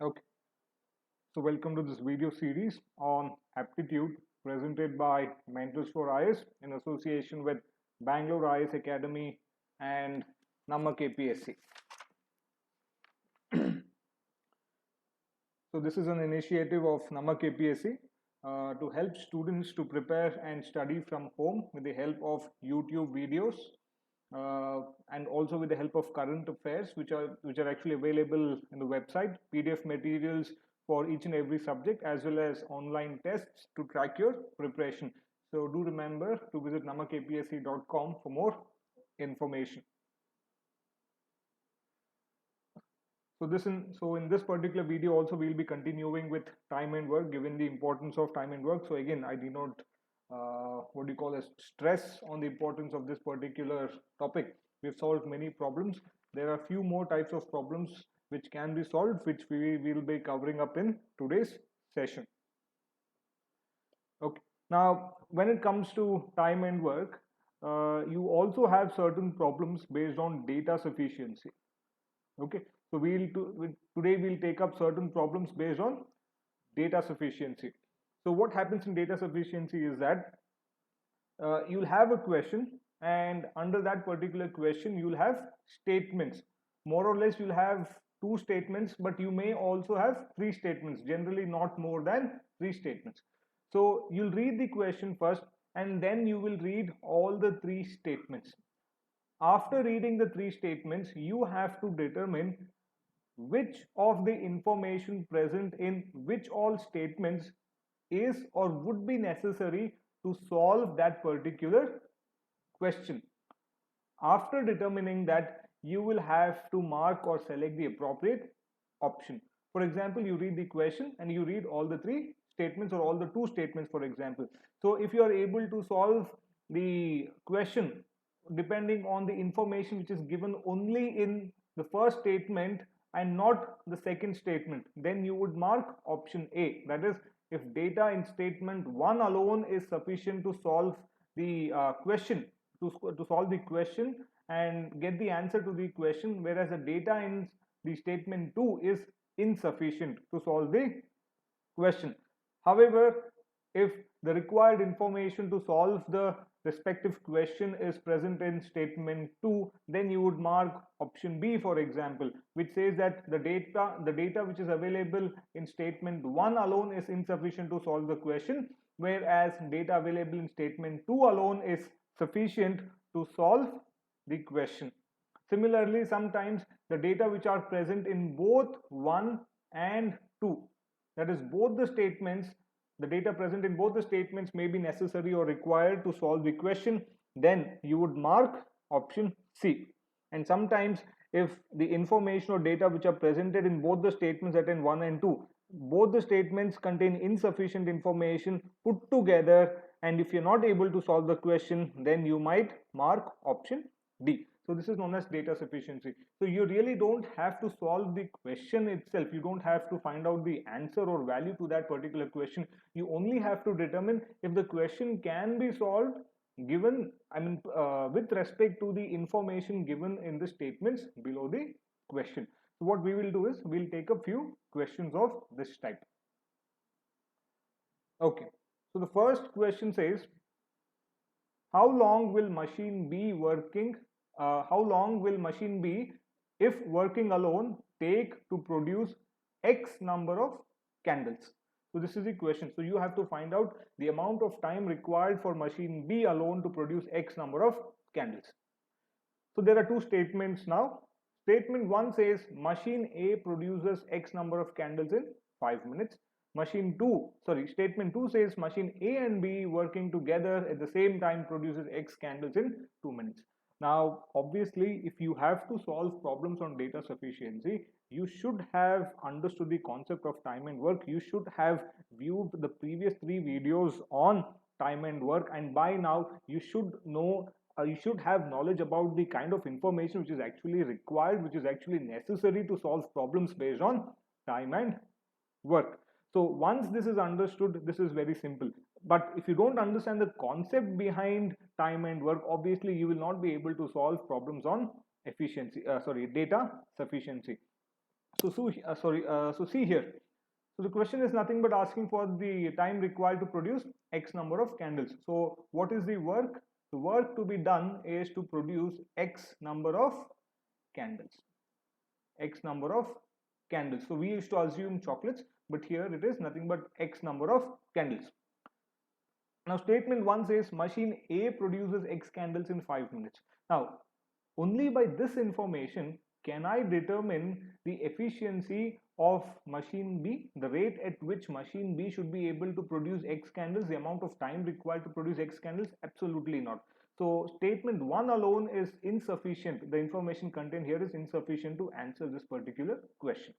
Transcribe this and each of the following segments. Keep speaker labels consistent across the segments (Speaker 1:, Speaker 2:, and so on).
Speaker 1: Okay, so welcome to this video series on aptitude presented by Mentors for IS in association with Bangalore IS Academy and Nammakpsc. So this is an initiative of Nammakpsc to help students to prepare and study from home with the help of YouTube videos and also with the help of current affairs which are actually available in the website, PDF materials for each and every subject, as well as online tests to track your preparation. So do remember to visit namakpsc.com for more information. So in this particular video also we'll be continuing with time and work, given the importance of time and work. So again, I did not what do you call as stress on the importance of this particular topic. We've solved many problems. There are few more types of problems which can be solved, which we will be covering up in today's session. Okay. Now, when it comes to time and work, you also have certain problems based on data sufficiency. Okay, so today we'll take up certain problems based on data sufficiency. So what happens in data sufficiency is that you'll have a question, and under that particular question you'll have statements. More or less you'll have two statements, but you may also have three statements, generally not more than three statements. So you'll read the question first, and then you will read all the three statements. After reading the three statements, you have to determine which of the information present in which all statements is or would be necessary to solve that particular question. After determining that, you will have to mark or select the appropriate option. For example, you read the question and you read all the three statements or all the two statements, for example. So if you are able to solve the question depending on the information which is given only in the first statement and not the second statement, then you would mark option A. That is, if data in statement 1 alone is sufficient to solve the question, to solve the question and get the answer to the question, whereas the data in the statement 2 is insufficient to solve the question. However, if the required information to solve the respective question is present in statement 2, then you would mark option B, for example, which says that the data which is available in statement 1 alone is insufficient to solve the question, whereas data available in statement 2 alone is sufficient to solve the question. Similarly, sometimes the data which are present in both 1 and 2, that is both the statements, the data present in both the statements may be necessary or required to solve the question, then you would mark option C. And sometimes if the information or data which are presented in both the statements that in 1 and 2, both the statements contain insufficient information put together, and if you're not able to solve the question, then you might mark option D. So this is known as data sufficiency. So you really don't have to solve the question itself. You don't have to find out the answer or value to that particular question. You only have to determine if the question can be solved given, with respect to the information given in the statements below the question. So what we will do is we'll take a few questions of this type. Okay. So the first question says, how long will machine B working? How long will machine B, if working alone, take to produce X number of candles? So this is the question. So you have to find out the amount of time required for machine B alone to produce X number of candles. So there are two statements now. Statement 1 says machine A produces X number of candles in 5 minutes. Statement 2 says machine A and B working together at the same time produces X candles in 2 minutes. Now, obviously, if you have to solve problems on data sufficiency, you should have understood the concept of time and work. You should have viewed the previous 3 videos on time and work, and by now you should know, you should have knowledge about the kind of information which is actually required, which is actually necessary to solve problems based on time and work. So once this is understood, this is very simple. But if you don't understand the concept behind time and work, obviously you will not be able to solve problems on data sufficiency. So see here. So the question is nothing but asking for the time required to produce X number of candles. So what is the work? The work to be done is to produce X number of candles. X number of candles. So we used to assume chocolates, but here it is nothing but X number of candles. Now statement 1 says machine A produces X candles in 5 minutes. Now only by this information can I determine the efficiency of machine B, the rate at which machine B should be able to produce X candles, the amount of time required to produce X candles? Absolutely not. So statement 1 alone is insufficient. The information contained here is insufficient to answer this particular question.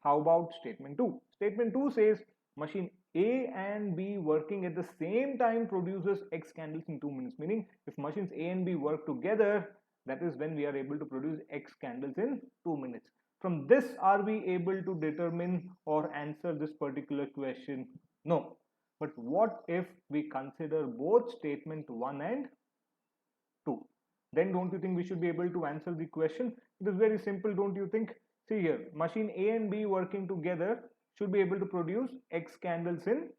Speaker 1: How about statement 2? Statement 2 says machine A and B working at the same time produces X candles in 2 minutes. Meaning if machines A and B work together, that is when we are able to produce X candles in 2 minutes. From this, are we able to determine or answer this particular question? No. But what if we consider both statement 1 and 2? Then don't you think we should be able to answer the question? It is very simple, don't you think? See here, machine A and B working together should be able to produce X candles in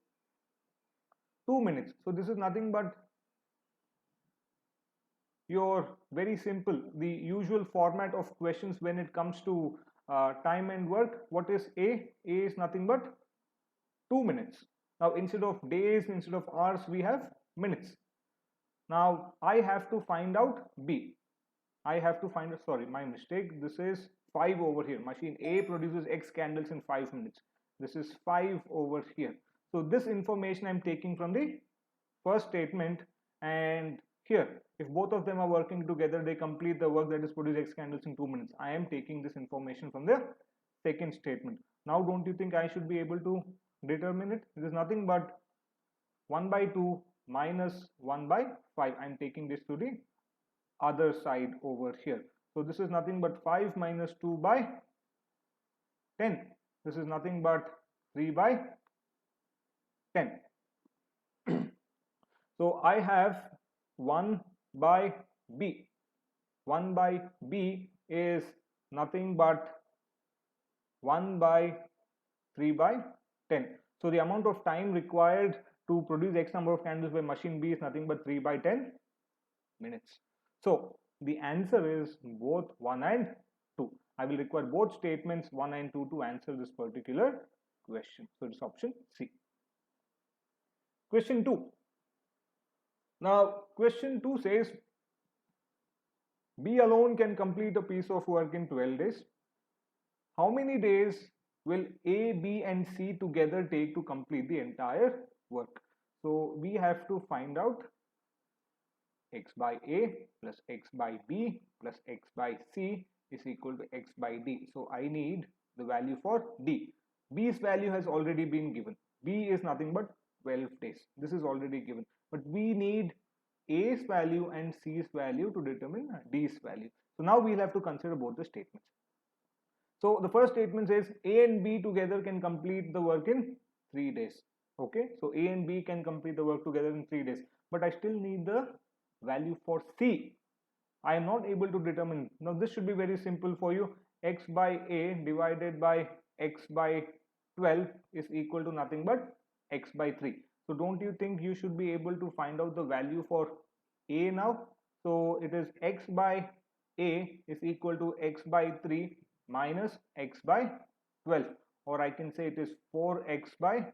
Speaker 1: 2 minutes. So this is nothing but your very simple, the usual format of questions when it comes to time and work. What is A? A is nothing but 2 minutes. Now instead of days, instead of hours, we have minutes. Now I have to find out B. I have to find, sorry, my mistake. This is 5 over here. Machine A produces X candles in 5 minutes. This is 5 over here. So this information I'm taking from the first statement, and here, if both of them are working together, they complete the work that is produce X candles in 2 minutes. I am taking this information from the second statement. Now don't you think I should be able to determine it? It is nothing but 1 by 2 minus 1 by 5. I am taking this to the other side over here. So this is nothing but 5 minus 2 by 10. This is nothing but 3 by 10. So I have 1 by B. 1 by B is nothing but 1 by 3 by 10. So the amount of time required to produce X number of candles by machine B is nothing but 3 by 10 minutes. So the answer is both 1 and 2. I will require both statements 1 and 2 to answer this particular question. So it's option C. Question 2. Now question 2 says B alone can complete a piece of work in 12 days. How many days will A, B and C together take to complete the entire work? So we have to find out X by A plus X by B plus X by C is equal to X by D. So I need the value for D. B's value has already been given. B is nothing but 12 days. This is already given. But we need A's value and C's value to determine D's value. So now we'll have to consider both the statements. So the first statement says A and B together can complete the work in 3 days. Okay, so A and B can complete the work together in 3 days. But I still need the value for C. I am not able to determine. Now this should be very simple for you. X by A divided by X by 12 is equal to nothing but X by 3. So don't you think you should be able to find out the value for A now? So it is X by A is equal to X by 3 minus X by 12, or I can say it is 4X by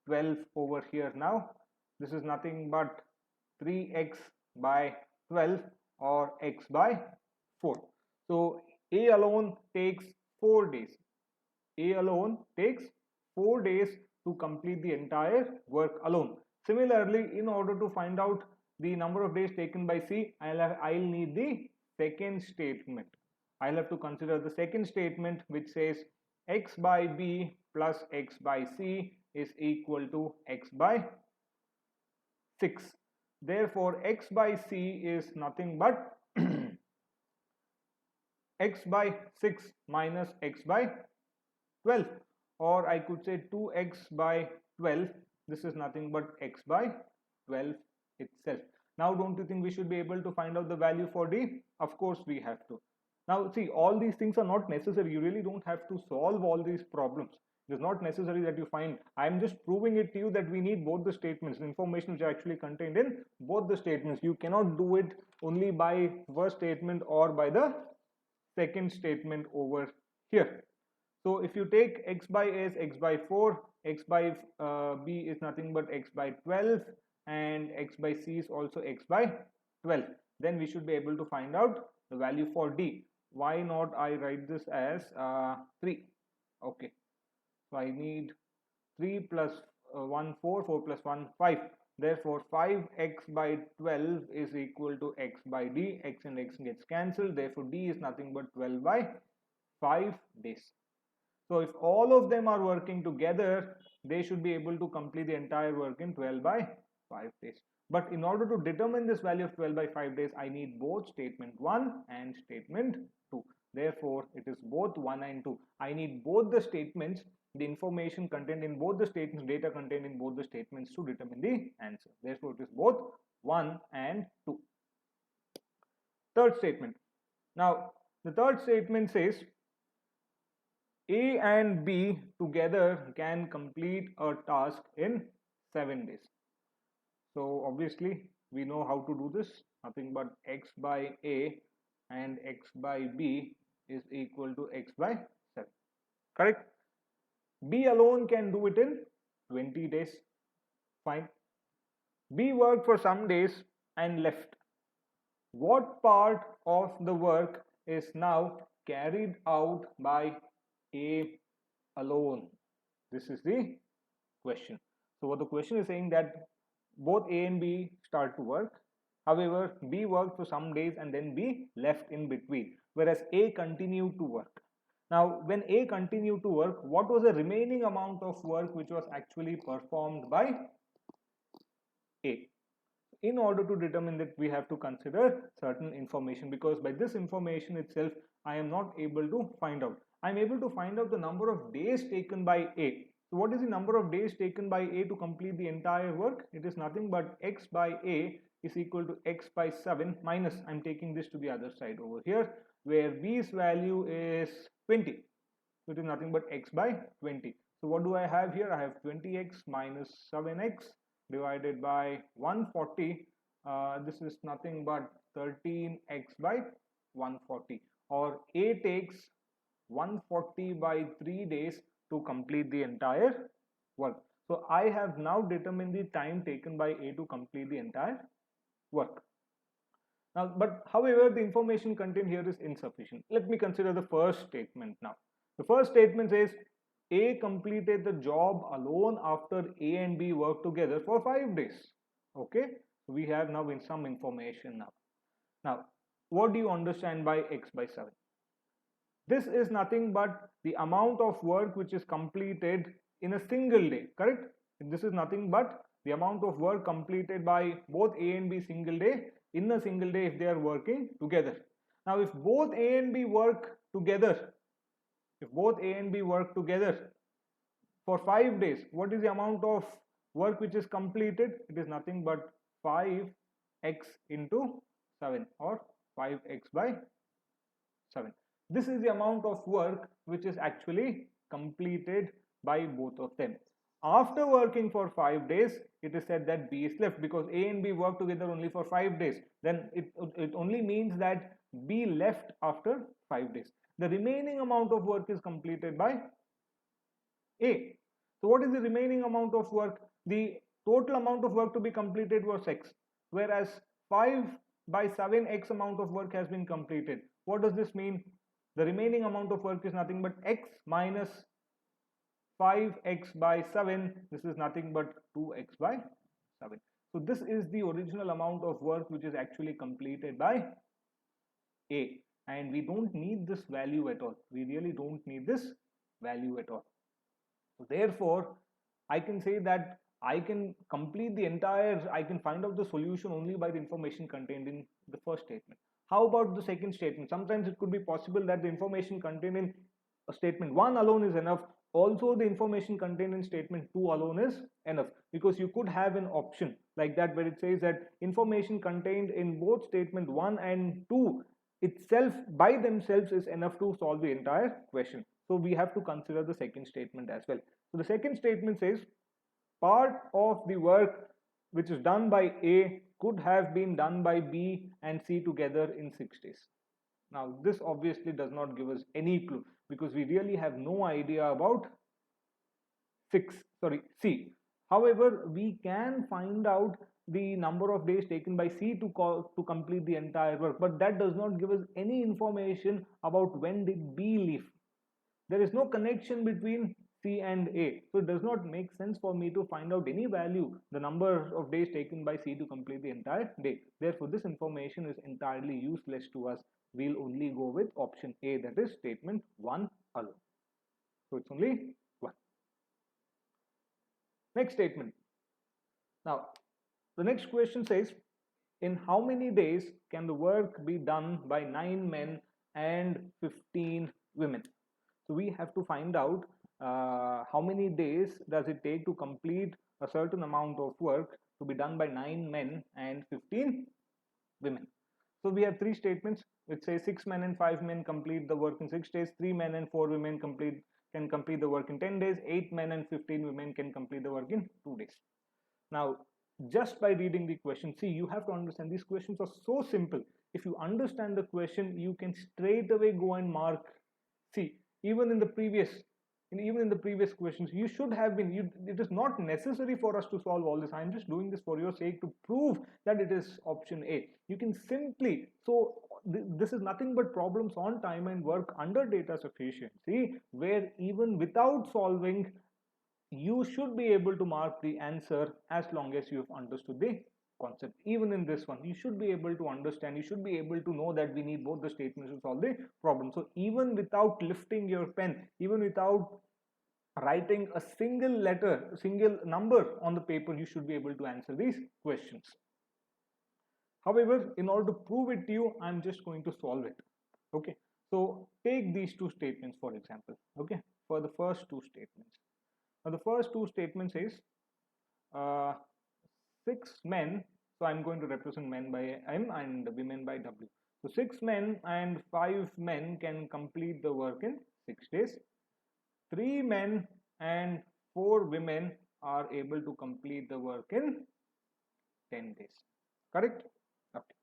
Speaker 1: 12 over here. Now this is nothing but 3X by 12 or X by 4. So A alone takes 4 days. A alone takes 4 days to complete the entire work alone. Similarly, in order to find out the number of days taken by C, I'll need the second statement. I'll have to consider the second statement, which says X by B plus X by C is equal to X by 6. Therefore, X by C is nothing but X by 6 minus X by 12, or I could say 2X by 12. This is nothing but X by 12 itself. Now don't you think we should be able to find out the value for D? Of course we have to. Now see, all these things are not necessary. You really don't have to solve all these problems. It is not necessary that you find. I am just proving it to you that we need both the statements, the information which are actually contained in both the statements. You cannot do it only by first statement or by the second statement over here. So if you take x by a is x by 4, x by b is nothing but x by 12, and x by c is also x by 12, then we should be able to find out the value for d. Why not I write this as 3? Okay, so I need 3 plus 1 4, 4 plus 1 5. Therefore 5x by 12 is equal to x by d. X and x gets cancelled. Therefore d is nothing but 12 by 5 days. So if all of them are working together, they should be able to complete the entire work in 12 by 5 days. But in order to determine this value of 12 by 5 days, I need both statement 1 and statement 2. Therefore, it is both 1 and 2. I need both the statements, the information contained in both the statements, data contained in both the statements to determine the answer. Therefore, it is both 1 and 2. Third statement. Now, the third statement says A and B together can complete a task in 7 days. So obviously we know how to do this. Nothing but x by A and x by B is equal to x by 7. Correct? B alone can do it in 20 days. Fine. B worked for some days and left. What part of the work is now carried out by A alone? This is the question. So what the question is saying that both A and B start to work. However, B worked for some days and then B left in between, whereas A continued to work. Now, when A continued to work, what was the remaining amount of work which was actually performed by A? In order to determine that, we have to consider certain information, because by this information itself I am not able to find out. I am able to find out the number of days taken by A. So what is the number of days taken by A to complete the entire work? It is nothing but x by A is equal to x by 7 minus, I am taking this to the other side over here, where B's value is 20. So it is nothing but x by 20. So what do I have here? I have 20x minus 7x divided by 140. This is nothing but 13x by 140, or A takes 140 by 3 days to complete the entire work. So I have now determined the time taken by A to complete the entire work. Now, but however, the information contained here is insufficient. Let me consider the first statement now. The first statement says A completed the job alone after A and B worked together for 5 days. Okay, we have now some information now. Now, what do you understand by x by 7? This is nothing but the amount of work which is completed in a single day, correct? This is nothing but the amount of work completed by both A and B single day in a single day if they are working together. Now, if both A and B work together, for 5 days, what is the amount of work which is completed? It is nothing but 5x into 7, or 5x by 7. This is the amount of work which is actually completed by both of them. After working for 5 days, it is said that B is left, because A and B work together only for 5 days. Then it only means that B left after 5 days. The remaining amount of work is completed by A. So what is the remaining amount of work? The total amount of work to be completed was x, whereas 5 by 7 x amount of work has been completed. What does this mean? The remaining amount of work is nothing but x minus 5x by 7. This is nothing but 2x by 7. So this is the original amount of work which is actually completed by A, and we don't need this value at all. We really don't need this value at all. So therefore, I can say that I can complete the entire, I can find out the solution only by the information contained in the first statement. How about the second statement? Sometimes it could be possible that the information contained in statement 1 alone is enough. Also, the information contained in statement 2 alone is enough, because you could have an option like that where it says that information contained in both statement 1 and 2 itself by themselves is enough to solve the entire question. So we have to consider the second statement as well. So the second statement says part of the work which is done by A could have been done by B and C together in 6 days. Now this obviously does not give us any clue because we really have no idea about C. However, we can find out the number of days taken by C to complete the entire work, but that does not give us any information about when did B leave. There is no connection between C and A, so it does not make sense for me to find out any value, the number of days taken by C to complete the entire day. Therefore, this information is entirely useless to us. We'll only go with option A, that is statement 1 alone. So it's only 1. Next statement. Now, the next question says, in how many days can the work be done by 9 men and 15 women? So we have to find out how many days does it take to complete a certain amount of work to be done by 9 men and 15 women. So we have 3 statements which say 6 men and 5 men complete the work in 6 days, 3 men and 4 women can complete the work in 10 days, 8 men and 15 women can complete the work in 2 days. Now, just by reading the question, see, you have to understand these questions are so simple. If you understand the question, you can straight away go and mark. See, even in the previous questions, you should have been, it is not necessary for us to solve all this. I'm just doing this for your sake to prove that it is option A. You can simply, so this is nothing but problems on time and work under data sufficiency, where even without solving, you should be able to mark the answer as long as you have understood the concept. Even in this one, you should be able to understand, you should be able to know that we need both the statements to solve the problem. So even without lifting your pen, even without writing a single letter, a single number on the paper, you should be able to answer these questions. However, in order to prove it to you, I'm just going to solve it. Okay, so take these 2 statements for example. Okay, for the first 2 statements. Now the first 2 statements is 6 men, so I'm going to represent men by M and women by W. So 6 men and 5 men can complete the work in 6 days. 3 men and 4 women are able to complete the work in 10 days. Correct? Okay.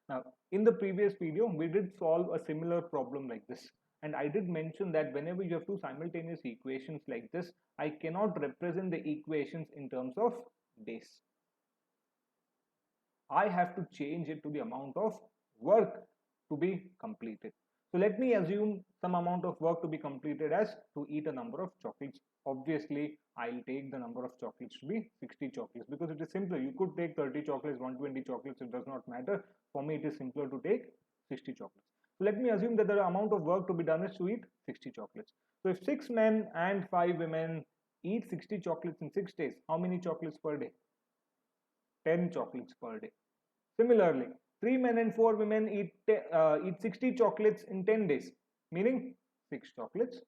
Speaker 1: Now, in the previous video, we did solve a similar problem like this. And I did mention that whenever you have 2 simultaneous equations like this, I cannot represent the equations in terms of days. I have to change it to the amount of work to be completed. So let me assume some amount of work to be completed as to eat a number of chocolates. Obviously, I'll take the number of chocolates to be 60 chocolates because it is simpler. You could take 30 chocolates, 120 chocolates, it does not matter. For me, it is simpler to take 60 chocolates. So let me assume that the amount of work to be done is to eat 60 chocolates. So if 6 men and 5 women eat 60 chocolates in 6 days, how many chocolates per day? 10 chocolates per day. Similarly, 3 men and 4 women eat 60 chocolates in 10 days, meaning 6 chocolates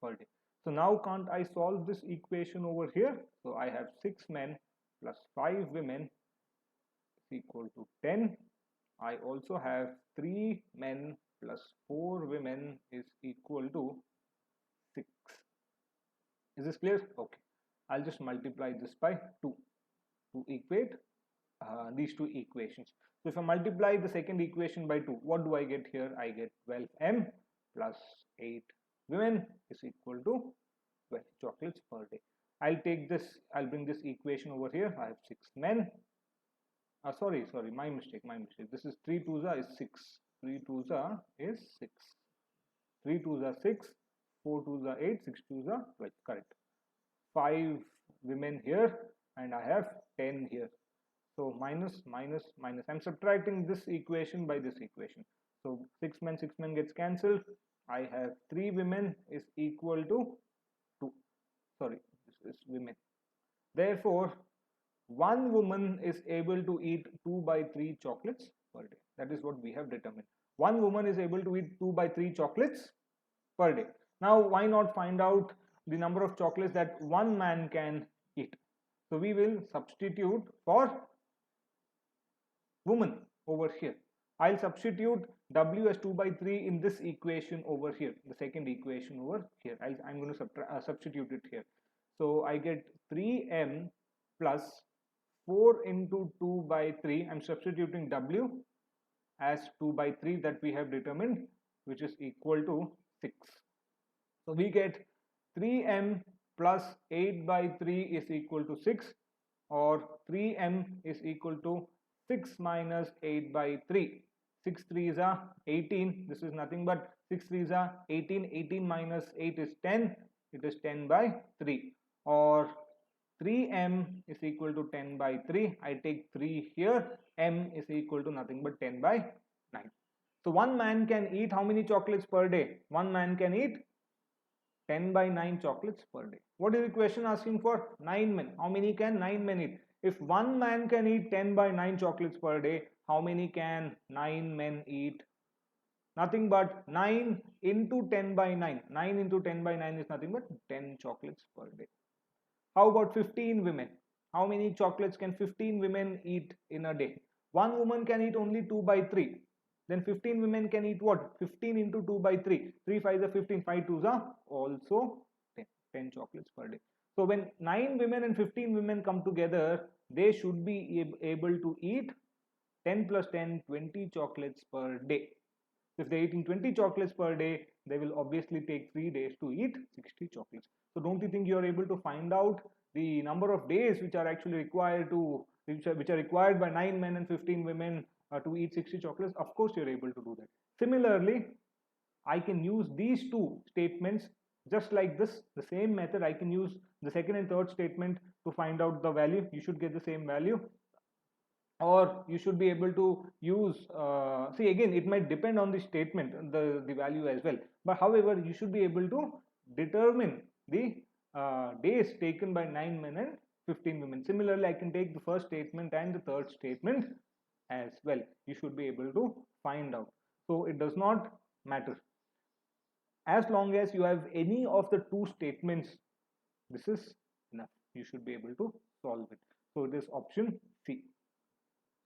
Speaker 1: per day. So now can't I solve this equation over here? So I have 6 men plus 5 women is equal to 10. I also have 3 men plus 4 women is equal to 6. Is this clear? Okay. I'll just multiply this by 2 to equate these 2 equations. So if I multiply the second equation by 2, what do I get here? I get 12m plus 8 women is equal to 12 chocolates per day. I'll bring this equation over here. I have 6 men. Sorry, my mistake. This is 3 2s is 6. 3 2s is 6. 3 2s 6. 4 2s 8. 6 2s 12. Correct. 5 women here and I have 10 here. So minus. I'm subtracting this equation by this equation. So 6 men gets cancelled. I have 3 women is equal to 2. Sorry, this is women. Therefore, 1 woman is able to eat 2 by 3 chocolates per day. That is what we have determined. 1 woman is able to eat 2 by 3 chocolates per day. Now, why not find out the number of chocolates that 1 man can eat? So we will substitute for woman over here. I'll substitute W as 2 by 3 in this equation over here, the second equation over here. I'm going to substitute it here. So I get 3m plus 4 into 2 by 3. I'm substituting W as 2 by 3 that we have determined, which is equal to 6. So we get 3m plus 8 by 3 is equal to 6, or 3m is equal to 6 minus 8 by 3. 6 3s are 18. This is nothing but 6 3s are 18. 18 minus 8 is 10. It is 10 by 3. Or 3m is equal to 10 by 3. I take 3 here. M is equal to nothing but 10 by 9. So one man can eat how many chocolates per day? One man can eat 10 by 9 chocolates per day. What is the question asking for? 9 men. How many can 9 men eat? If one man can eat 10 by 9 chocolates per day, how many can 9 men eat? Nothing but 9 into 10 by 9. 9 into 10 by 9 is nothing but 10 chocolates per day. How about 15 women? How many chocolates can 15 women eat in a day? One woman can eat only 2 by 3. Then 15 women can eat what? 15 into 2 by 3. 3 5s are 15, 5 2s are also 10 chocolates per day. So when 9 women and 15 women come together, they should be able to eat 10 plus 10, 20 chocolates per day. If they're eating 20 chocolates per day, they will obviously take 3 days to eat 60 chocolates. So don't you think you're able to find out the number of days which are actually required to, which are required by 9 men and 15 women to eat 60 chocolates? Of course you're able to do that. Similarly, I can use these two statements just like this, the same method. I can use the second and third statement to find out the value. You should get the same value. Or you should be able to use, see again, it might depend on the statement, the value as well. But however, you should be able to determine the days taken by 9 men and 15 women. Similarly, I can take the first statement and the third statement as well. You should be able to find out. So it does not matter. As long as you have any of the two statements, this is enough. You should be able to solve it. So it is option C.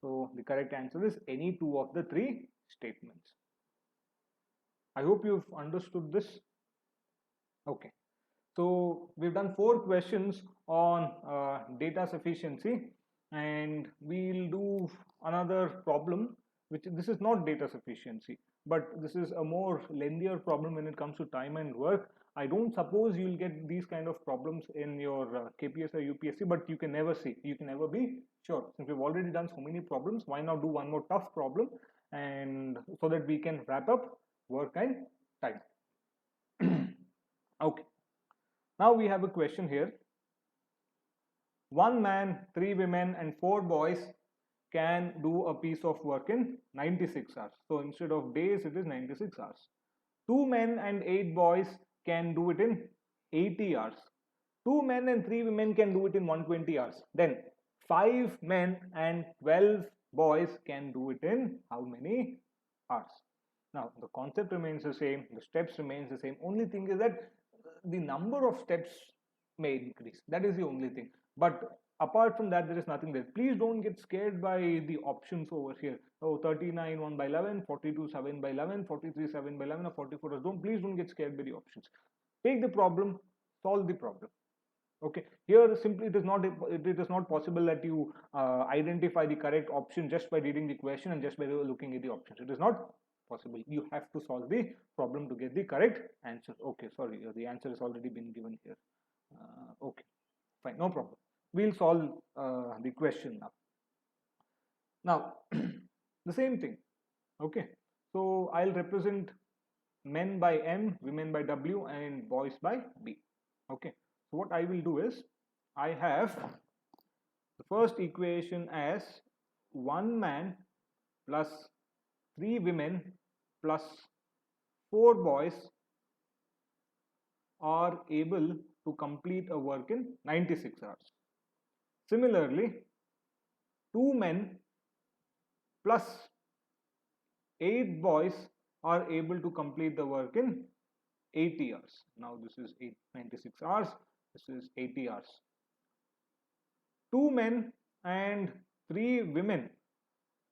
Speaker 1: So the correct answer is any two of the three statements. I hope you've understood this. Okay. So we've done 4 questions on data sufficiency, and we'll do another problem, which this is not data sufficiency, but this is a more lengthier problem when it comes to time and work. I don't suppose you'll get these kind of problems in your KPSC or UPSC, but you can never see. You can never be sure. Since we've already done so many problems, why not do one more tough problem, and so that we can wrap up work and time. Okay. Now we have a question here. 1 man, 3 women and 4 boys can do a piece of work in 96 hours. So instead of days, it is 96 hours. 2 men and 8 boys can do it in 80 hours. 2 men and 3 women can do it in 120 hours. Then 5 men and 12 boys can do it in how many hours? Now the concept remains the same, the steps remains the same. Only thing is that the number of steps may increase. That is the only thing. But apart from that, there is nothing there. Please don't get scared by the options over here. Oh, 39 1 by 11, 42 7 by 11, 43 7 by 11, or 44. Please don't get scared by the options. Take the problem, solve the problem. Okay, here simply it is not possible that you identify the correct option just by reading the question and just by looking at the options. It is not possible. You have to solve the problem to get the correct answer. Okay, sorry, the answer has already been given here. Okay, fine, no problem. We'll solve the question now. Now, the same thing. Okay, so I'll represent men by M, women by W, and boys by B. Okay, so what I will do is, I have the first equation as 1 man plus 3 women plus 4 boys are able to complete a work in 96 hours. Similarly, 2 men plus 8 boys are able to complete the work in 80 hours. Now this is 96 hours, this is 80 hours. 2 men and 3 women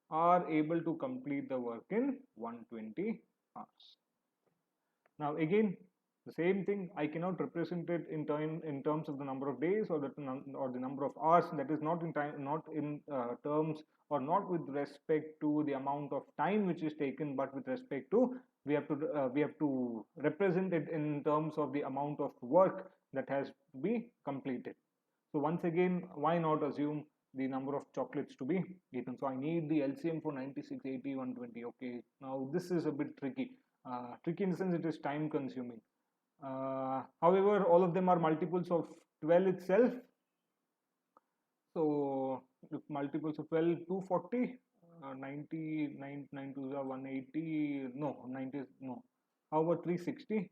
Speaker 1: are able to complete the work in 120 hours. Now again, the same thing, I cannot represent it in terms of the number of days or the number of hours. That is not in time, not in terms, or not with respect to the amount of time which is taken, but with respect to we have to represent it in terms of the amount of work that has to be completed. So once again, why not assume the number of chocolates to be eaten? So I need the LCM for 96, 80, 120. Okay, now this is a bit tricky. Tricky in the sense it is time consuming. However, all of them are multiples of 12 itself. So if multiples of 12, 240, 90, 9 to 180, no, 90, no. How about 360?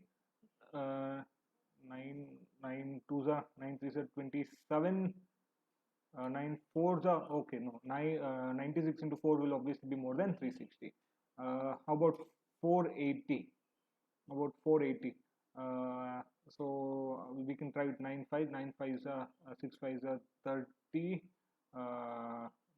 Speaker 1: 9 2 9 3 27, 9 4 okay, no, 96 into 4 will obviously be more than 360. How about 480? About 480. So we can try with 9 5, 9 5 6 5 30,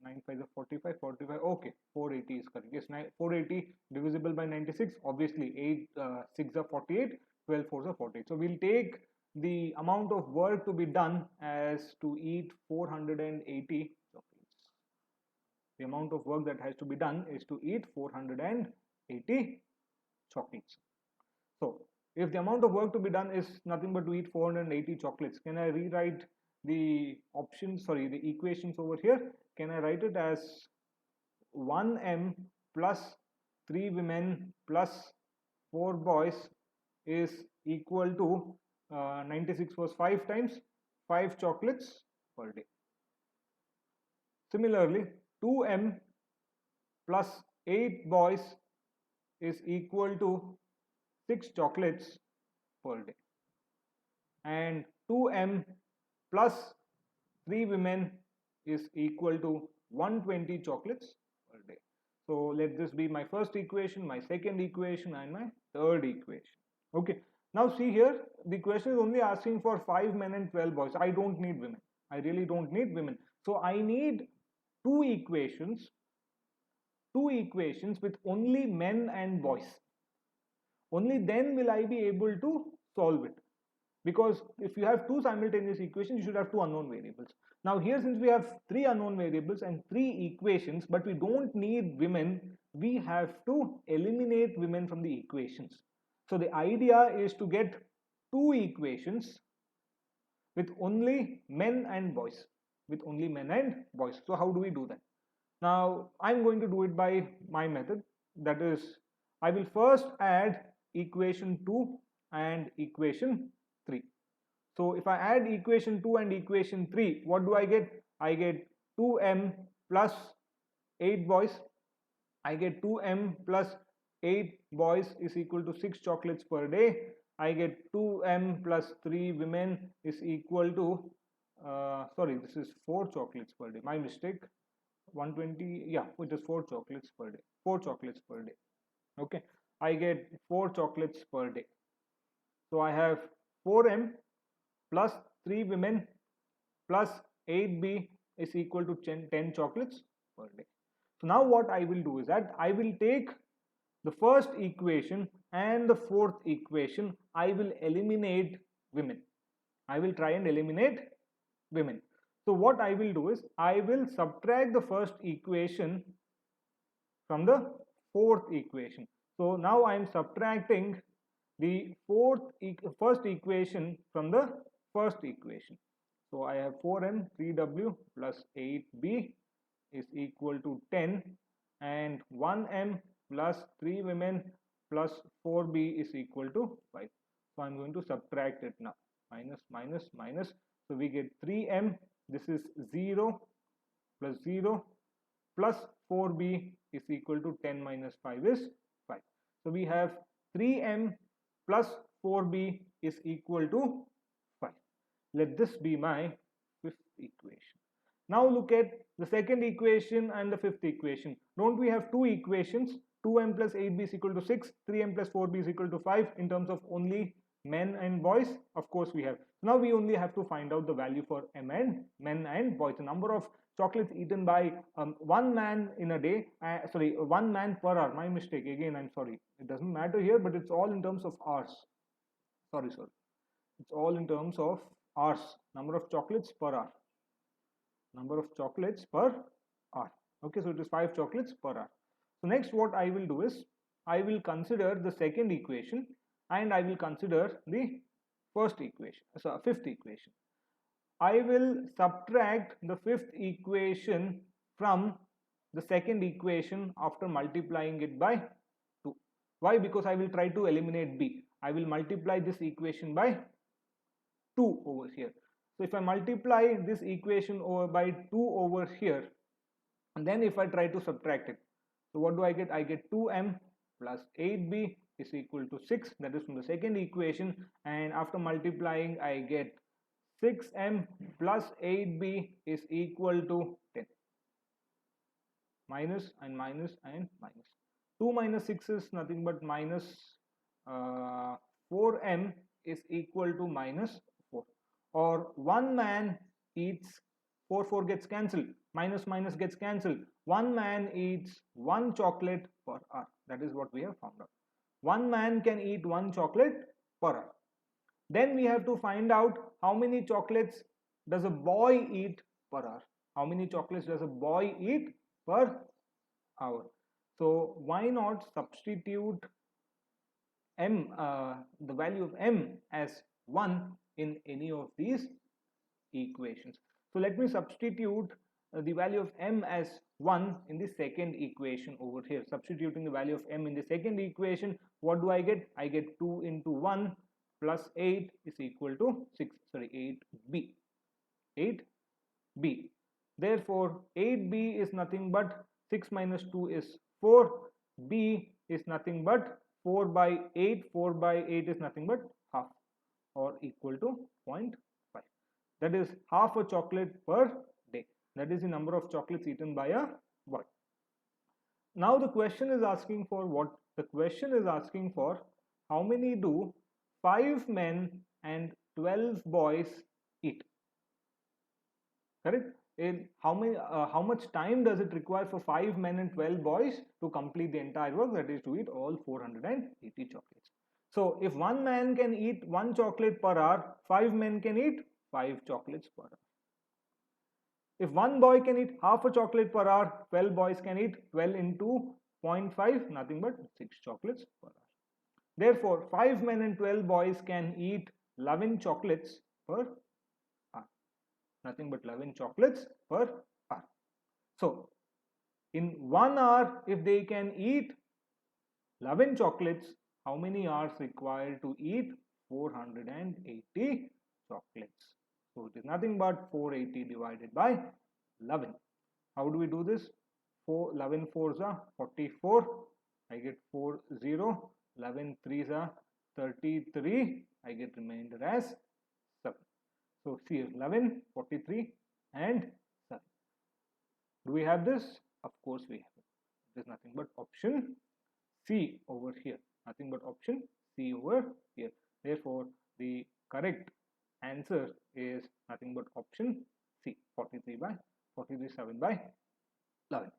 Speaker 1: 9 5 45, 45. Okay, 480 is correct. Yes, 480 divisible by 96, obviously 8 6 are 48, 12 4 are 48. So we'll take the amount of work to be done as to eat 480 chocolates. The amount of work that has to be done is to eat 480 chocolates. So if the amount of work to be done is nothing but to eat 480 chocolates, can I rewrite the options, sorry, the equations over here? Can I write it as 1m plus 3 women plus 4 boys is equal to 96 was 5 times 5 chocolates per day. Similarly, 2m plus 8 boys is equal to 6 chocolates per day, and 2m plus 3 women is equal to 120 chocolates per day. So let this be my first equation, my second equation, and my third equation. Okay, now see here, the question is only asking for 5 men and 12 boys. I don't need women. I really don't need women. So I need two equations with only men and boys. Only then will I be able to solve it. Because if you have two simultaneous equations, you should have two unknown variables. Now here, since we have three unknown variables and three equations, but we don't need women, we have to eliminate women from the equations. So the idea is to get two equations with only men and boys. So how do we do that? Now I'm going to do it by my method. That is, I will first add equation 2 and equation 3. So if I add equation 2 and equation 3, what do I get? I get 2m plus 8 boys. I get 2m plus 8 boys is equal to 6 chocolates per day. I get 2m plus 3 women is equal to, sorry, this is 4 chocolates per day. My mistake. 120, yeah, it is 4 chocolates per day. 4 chocolates per day. Okay, I get 4 chocolates per day. So I have 4m plus 3 women plus 8b is equal to 10 chocolates per day. So now what I will do is that I will take the first equation and the fourth equation. I will eliminate women. I will try and eliminate women. So what I will do is I will subtract the first equation from the fourth equation. So now I am subtracting the first equation from the first equation. So I have 4m 3w plus 8b is equal to 10, and 1m plus 3 women plus 4b is equal to 5. So I'm going to subtract it now. Minus, minus, minus. So we get 3m, this is 0 plus 0 plus 4b is equal to 10 minus 5 is 5. So we have 3m plus 4b is equal to 5. Let this be my fifth equation. Now look at the second equation and the fifth equation. Don't we have two equations? 2m plus 8b is equal to 6, 3m plus 4b is equal to 5 in terms of only men and boys? Of course we have. Now we only have to find out the value for men and boys. The number of chocolates eaten by one man in a day, sorry, 1 man per hour. My mistake again, I'm sorry. It doesn't matter here, but it's all in terms of hours. Sorry, it's all in terms of hours. Number of chocolates per hour. Number of chocolates per hour. Okay, so it is 5 chocolates per hour. So next what I will do is I will consider the second equation and I will consider the first equation, so fifth equation. I will subtract the fifth equation from the second equation after multiplying it by 2. Why? Because I will try to eliminate b. I will multiply this equation by 2 over here. So if I multiply this equation over by 2 over here, and then if I try to subtract it, so what do I get? I get 2m plus 8b is equal to 6. That is from the second equation, and after multiplying I get 6m plus 8b is equal to 10. Minus and minus and minus. 2 minus 6 is nothing but minus 4m is equal to minus 4. Or 1 man eats, 4 gets cancelled, minus minus gets cancelled. 1 man eats 1 chocolate per hour. That is what we have found out. 1 man can eat 1 chocolate per hour. Then we have to find out how many chocolates does a boy eat per hour. How many chocolates does a boy eat per hour? So why not substitute m, the value of m as 1 in any of these equations. So let me substitute the value of m as 1 in the second equation over here. Substituting the value of m in the second equation, what do I get? I get 2 into 1 plus 8 is equal to 6, sorry, 8b. 8b. Therefore, 8b is nothing but 6 minus 2 is 4. b is nothing but 4 by 8. 4 by 8 is nothing but half, or equal to 0.5. That is half a chocolate per day. That is the number of chocolates eaten by a boy. Now the question is asking for what? The question is asking for how many do 5 men and 12 boys eat. Correct? In how much time does it require for 5 men and 12 boys to complete the entire work, that is to eat all 480 chocolates. So if 1 man can eat 1 chocolate per hour, 5 men can eat 5 chocolates per hour. If 1 boy can eat half a chocolate per hour, 12 boys can eat 12 into 0.5, nothing but 6 chocolates per hour. Therefore, 5 men and 12 boys can eat 11 chocolates per hour. Nothing but 11 chocolates per hour. So, in 1 hour, if they can eat 11 chocolates, how many hours required to eat 480 chocolates? So, it is nothing but 480 divided by 11. How do we do this? 11 4s are 44. I get 4 0. 11 3s are 33. I get remainder as 7. So see, 11, 43 and 7. Do we have this? Of course we have it. It is nothing but option C over here. Nothing but option C over here. Therefore, the correct answer is nothing but option C, 43 7 by 11.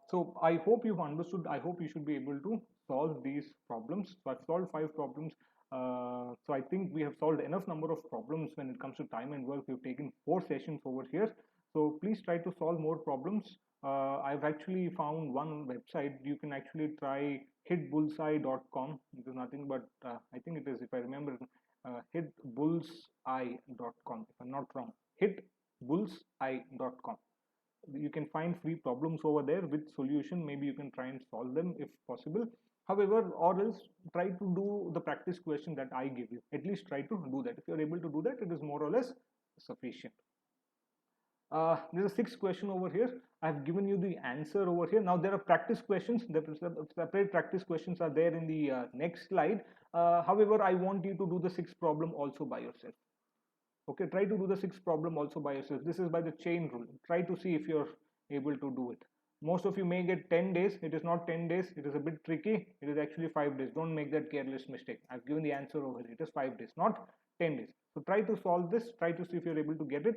Speaker 1: So I hope you've understood. I hope you should be able to solve these problems. So I've solved 5 problems. So I think we have solved enough number of problems when it comes to time and work. We've taken 4 sessions over here. So please try to solve more problems. I've actually found one website. You can actually try hitbullseye.com. It is nothing but I think it is, if I remember, hitbullseye.com. If I'm not wrong, hitbullseye.com. You can find free problems over there with solution. Maybe you can try and solve them if possible. However, or else try to do the practice question that I give you. At least try to do that. If you're able to do that, it is more or less sufficient. There's a 6th question over here. I've given you the answer over here. Now there are practice questions. The separate practice questions are there in the next slide. However, I want you to do the 6th problem also by yourself. Okay, try to do the 6th problem also by yourself. This is by the chain rule. Try to see if you're able to do it. Most of you may get 10 days. It is not 10 days. It is a bit tricky. It is actually 5 days. Don't make that careless mistake. I've given the answer over here. It is 5 days, not 10 days. So try to solve this, try to see if you're able to get it.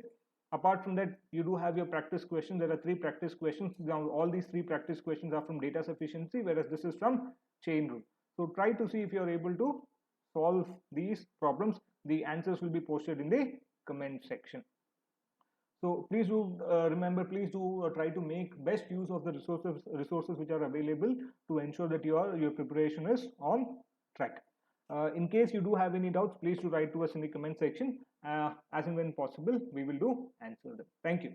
Speaker 1: Apart from that, you do have your practice questions. There are 3 practice questions. Now all these 3 practice questions are from data sufficiency, whereas this is from chain rule. So try to see if you're able to solve these problems. The answers will be posted in the comment section. So please do remember, please do try to make best use of the resources which are available to ensure that your preparation is on track. In case you do have any doubts, please do write to us in the comment section. As and when possible, we will do answer them. Thank you.